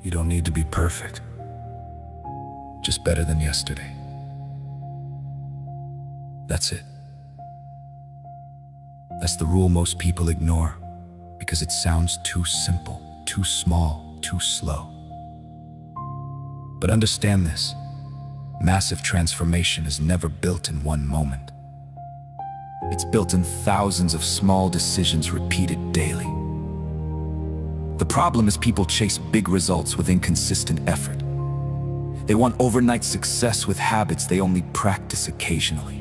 You don't need to be perfect, just better than yesterday. That's it. That's the rule most people ignore because it sounds too simple, too small, too slow. But understand this, massive transformation is never built in one moment. It's built in thousands of small decisions repeated daily. The problem is people chase big results with inconsistent effort. They want overnight success with habits they only practice occasionally.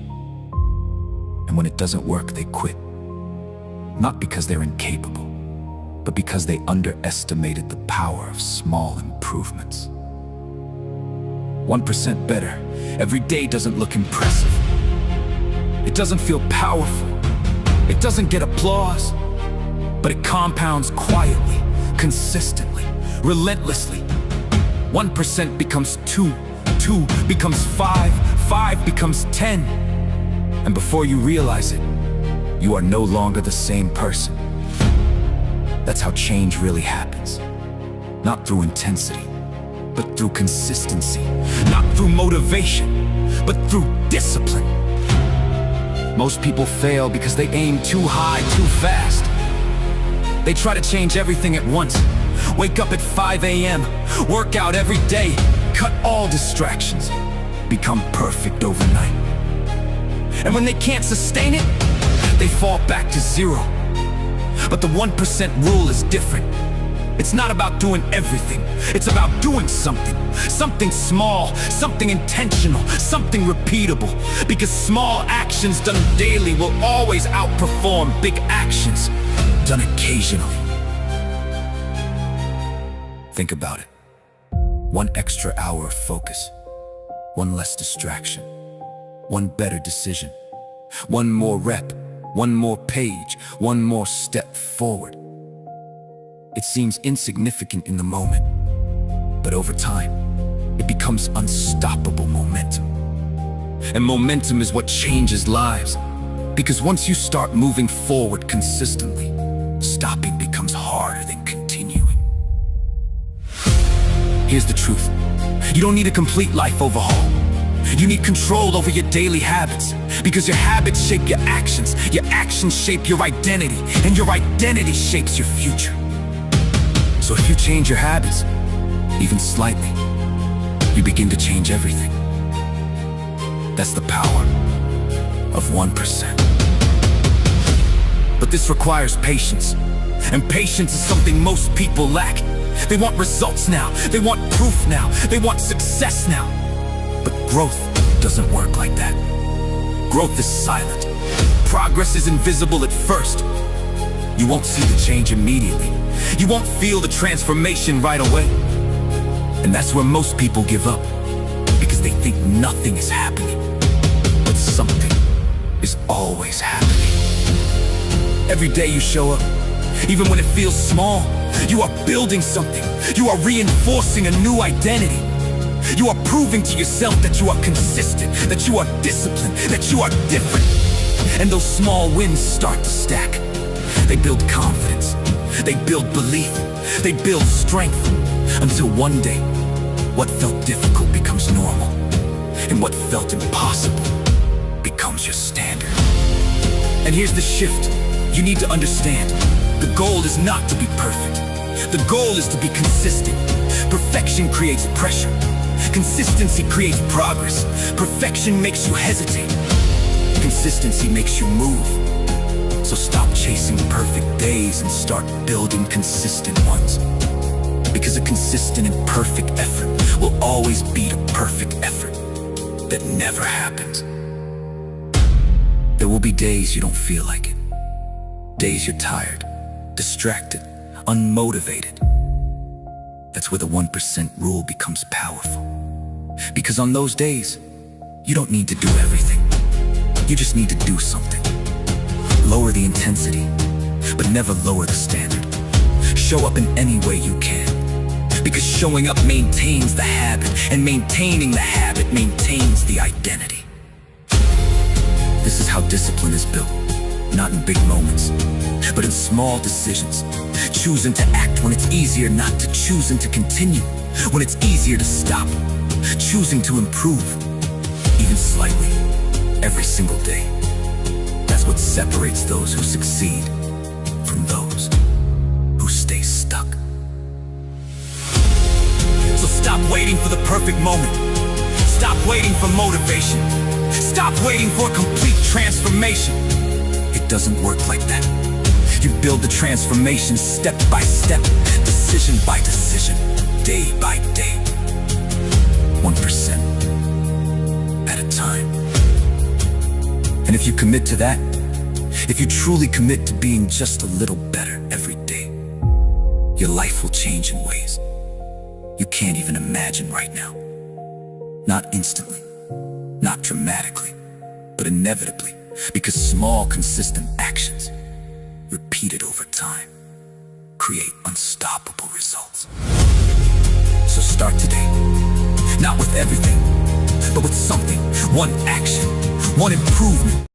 And when it doesn't work, they quit. Not because they're incapable, but because they underestimated the power of small improvements. 1% better every day doesn't look impressive. It doesn't feel powerful. It doesn't get applause, but it compounds quietly, consistently, relentlessly. 1% becomes 2, 2 becomes 5, 5 becomes 10. And before you realize it, you are no longer the same person. That's how change really happens. Not through intensity, but through consistency. Not through motivation, but through discipline. Most people fail because they aim too high, too fast. They try to change everything at once. Wake up at 5 a.m., work out every day, cut all distractions, become perfect overnight. And when they can't sustain it, they fall back to 0. But the 1% rule is different. It's not about doing everything. It's about doing something. Something small, something intentional, something repeatable. Because small actions done daily will always outperform big actions done occasionally. Think about it. 1 extra hour of focus, 1 less distraction, 1 better decision, 1 more rep, 1 more page, 1 more step forward. It seems insignificant in the moment, but over time, it becomes unstoppable momentum. And momentum is what changes lives, because once you start moving forward consistently, stopping becomes harder than continuing. Here's the truth. You don't need a complete life overhaul. You need control over your daily habits, because your habits shape your actions shape your identity, and your identity shapes your future. So if you change your habits, even slightly, you begin to change everything. That's the power of 1%. But this requires patience, and patience is something most people lack. They want results now, they want proof now, they want success now. But growth doesn't work like that. Growth is silent. Progress is invisible at first. You won't see the change immediately. You won't feel the transformation right away. And that's where most people give up, because they think nothing is happening. But something is always happening. Every day you show up, even when it feels small, you are building something. You are reinforcing a new identity. You are proving to yourself that you are consistent, that you are disciplined, that you are different. And those small wins start to stack. They build confidence, they build belief, they build strength, until one day, what felt difficult becomes normal, and what felt impossible becomes your standard. And here's the shift you need to understand. The goal is not to be perfect. The goal is to be consistent. Perfection creates pressure. Consistency creates progress. Perfection makes you hesitate. Consistency makes you move. So stop chasing perfect days and start building consistent ones. Because a consistent and perfect effort will always beat a perfect effort that never happens. There will be days you don't feel like it. Days you're tired, distracted, unmotivated. That's where the 1% rule becomes powerful. Because on those days, you don't need to do everything. You just need to do something. Lower the intensity, but never lower the standard. Show up in any way you can. Because showing up maintains the habit, and maintaining the habit maintains the identity. This is how discipline is built, not in big moments, but in small decisions. Choosing to act when it's easier not to, choosing to continue when it's easier to stop. Choosing to improve, even slightly, every single day. That's what separates those who succeed from those who stay stuck. So stop waiting for the perfect moment. Stop waiting for motivation. Stop waiting for a complete transformation. It doesn't work like that. You build the transformation step by step, decision by decision, day by day, 1% at a time. And if you commit to that, if you truly commit to being just a little better every day, your life will change in ways you can't even imagine right now. Not instantly, not dramatically, but inevitably, because small, consistent actions, repeated over time, create unstoppable results. So start today, not with everything, but with something, one action, one improvement,